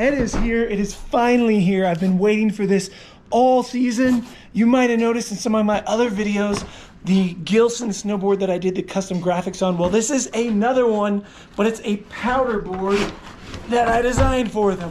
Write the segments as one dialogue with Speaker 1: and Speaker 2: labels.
Speaker 1: It is here. It is finally here. I've been waiting for this all season. You might have noticed in some of my other videos the Gilson snowboard that I did the custom graphics on. Well, this is another one, but it's a powder board that I designed for them.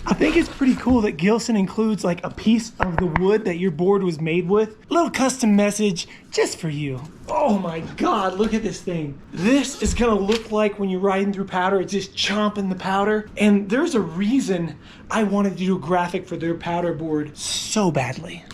Speaker 1: I think it's pretty cool that Gilson includes like a piece of the wood that your board was made with. A little custom message just for you. Oh my God, look at this thing. This is gonna look like when you're riding through powder, it's just chomping the powder. And there's a reason I wanted to do a graphic for their powder board so badly.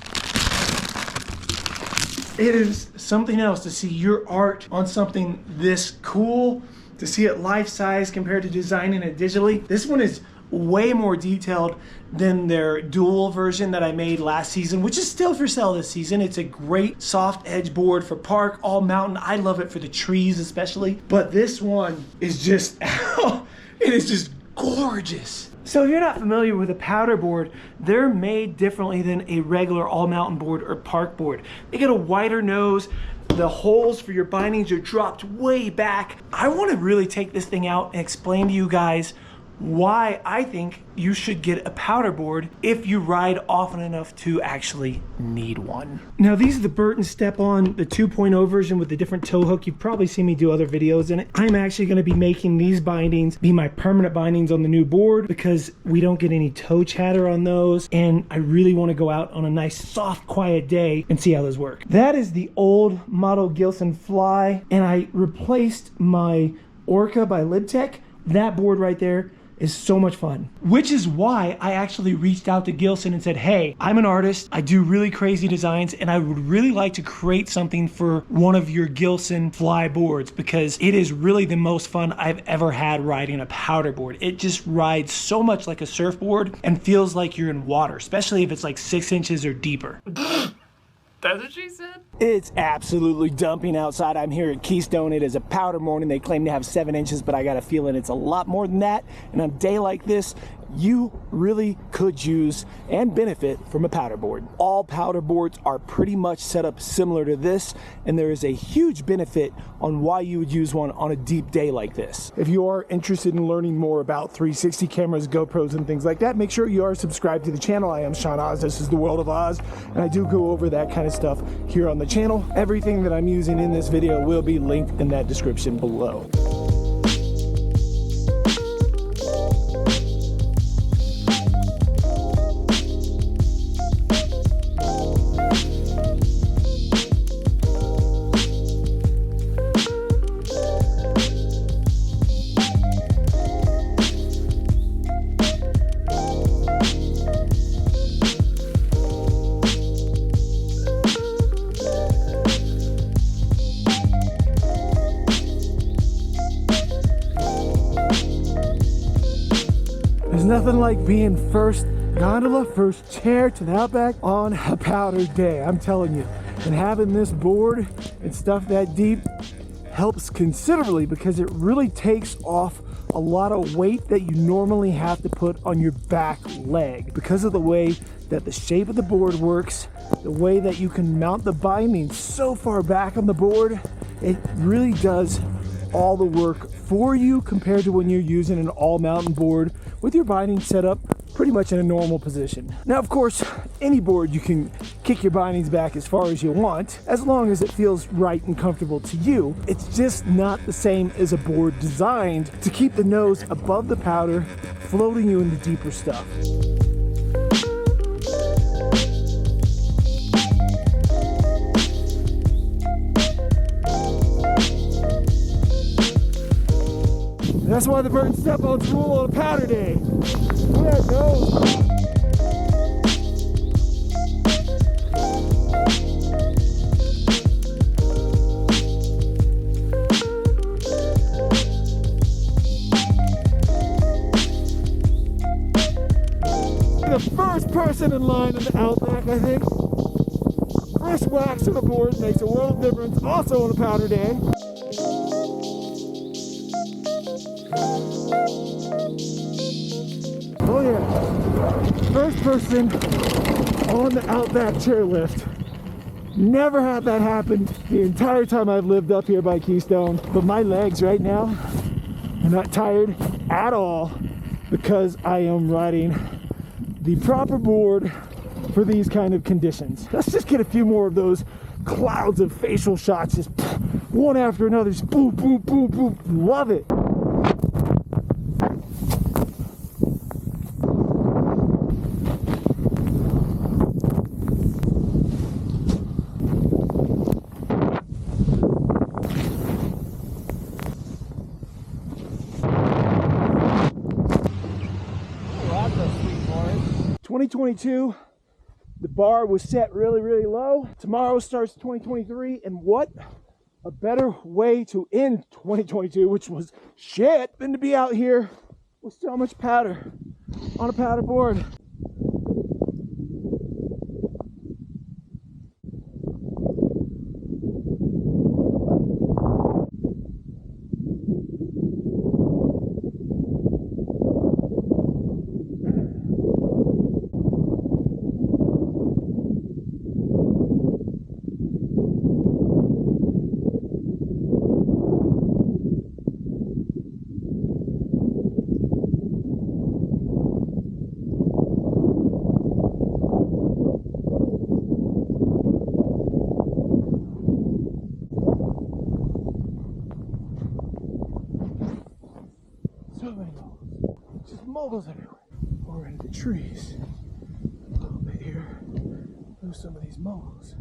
Speaker 1: It is something else to see your art on something this cool, to see it life-size compared to designing it digitally. This one is way more detailed than their dual version that I made last season, which is still for sale this season. It's a great soft edge board for park, all mountain. I love it for the trees especially, but this one is just, it is just gorgeous. So if you're not familiar with a powder board, they're made differently than a regular all mountain board or park board. They get a wider nose. The holes for your bindings are dropped way back. I want to really take this thing out and explain to you guys why I think you should get a powder board if you ride often enough to actually need one. Now these are the Burton Step-On, the 2.0 version with the different tow hook. You've probably seen me do other videos in it. I'm actually gonna be making these bindings be my permanent bindings on the new board because we don't get any toe chatter on those, and I really wanna go out on a nice, soft, quiet day and see how those work. That is the old model Gilson Fly, and I replaced my Orca by Libtech. That board right there is so much fun, which is why I actually reached out to Gilson and said, hey, I'm an artist, I do really crazy designs, and I would really like to create something for one of your Gilson Fly boards because it is really the most fun I've ever had riding a powder board. It just rides so much like a surfboard and feels like you're in water, especially if it's like 6 inches or deeper.
Speaker 2: That's what she said?
Speaker 1: It's absolutely dumping outside. I'm here at Keystone. It is a powder morning. They claim to have 7 inches, but I got a feeling it's a lot more than that. And on a day like this, you really could use and benefit from a powder board. All powder boards are pretty much set up similar to this, and there is a huge benefit on why you would use one on a deep day like this. If you are interested in learning more about 360 cameras, GoPros, and things like that, make sure you are subscribed to the channel. I am Sean Oz. This is the World of Oz, and I do go over that kind of stuff here on the channel. Everything that I'm using in this video will be linked in that description below. There's nothing like being first gondola, first chair to the Outback on a powder day, I'm telling you. And having this board and stuff that deep helps considerably because it really takes off a lot of weight that you normally have to put on your back leg. Because of the way that the shape of the board works, the way that you can mount the binding so far back on the board, it really does all the work for you compared to when you're using an all mountain board with your binding set up pretty much in a normal position. Now, of course, any board you can kick your bindings back as far as you want, as long as it feels right and comfortable to you. It's just not the same as a board designed to keep the nose above the powder, floating you into deeper stuff. That's why the Burton Step-On's rule on a powder day. Yeah, no. The first person in line in the Outback, I think. Fresh wax on the board makes a world of difference, also on a powder day. Oh yeah, first person on the Outback chairlift. Never had that happen the entire time I've lived up here by Keystone, but my legs right now are not tired at all. because I am riding the proper board for these kind of conditions. Let's just get a few more of those clouds of facial shots, just one after another, just boom, boom, boom, boom. Love it. Oh, that's a sweet bar. 2022. The bar was set really, really low. Tomorrow starts 2023, and what a better way to end 2022, which was shit, than to be out here with so much powder on a powder board. So many moles. Just moles everywhere. Or into the trees. A little bit here. There's some of these moles.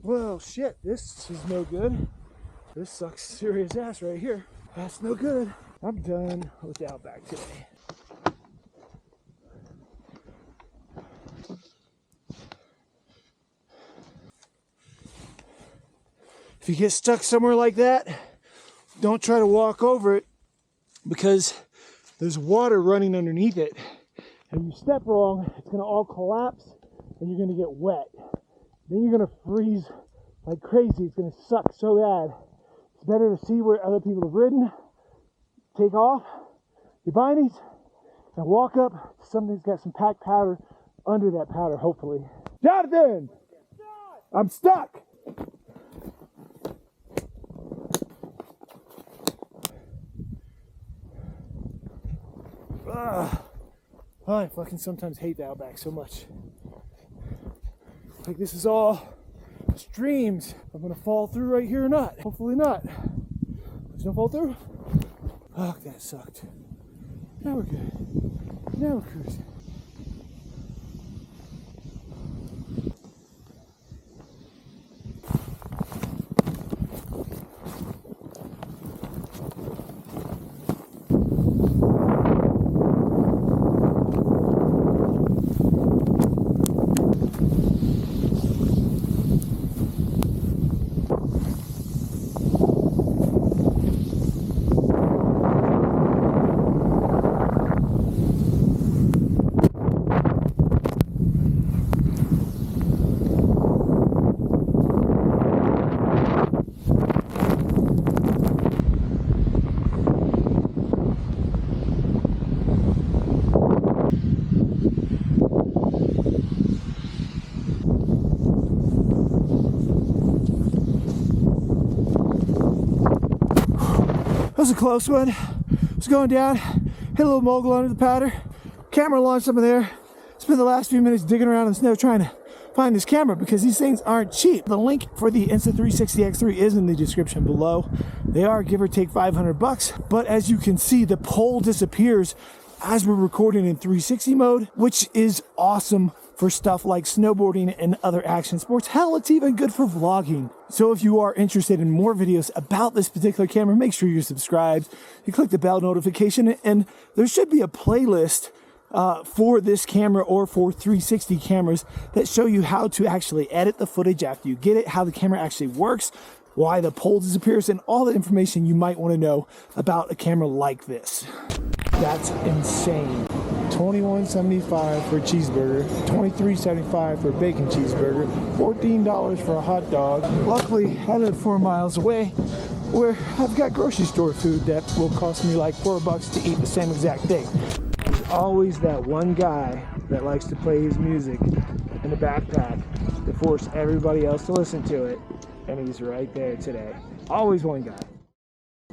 Speaker 1: Well, shit, this is no good. This sucks serious ass right here. That's no good. I'm done with the Outback today. If you get stuck somewhere like that, don't try to walk over it because there's water running underneath it. And if you step wrong, it's gonna all collapse and you're gonna get wet. Then you're gonna freeze like crazy. It's gonna suck so bad. It's better to see where other people have ridden, take off your bindies, and walk up to something that's got some packed powder under that powder, hopefully. Jonathan! I'm stuck! I fucking sometimes hate the Outback so much. Like this is all streams. I'm gonna fall through right here or not. Hopefully not. Please don't fall through. Oh, that sucked. Now we're good. Now we're cruising. That was a close one. It's going down, hit a little mogul under the powder. Camera launched up in there. Spent the last few minutes digging around in the snow trying to find this camera because these things aren't cheap. The link for the Insta360X3 is in the description below. They are give or take $500, but as you can see, the pole disappears as we're recording in 360 mode, which is awesome for stuff like snowboarding and other action sports. Hell, it's even good for vlogging. So if you are interested in more videos about this particular camera, make sure you're subscribed. You click the bell notification, and there should be a playlist for this camera or for 360 cameras that show you how to actually edit the footage after you get it, how the camera actually works, why the pole disappears, and all the information you might want to know about a camera like this. That's insane. $21.75 for a cheeseburger, $23.75 for a bacon cheeseburger, $14 for a hot dog. Luckily, I live 4 miles away where I've got grocery store food that will cost me like $4 to eat the same exact thing. always that one guy that likes to play his music in a backpack to force everybody else to listen to it, and he's right there today. Always one guy.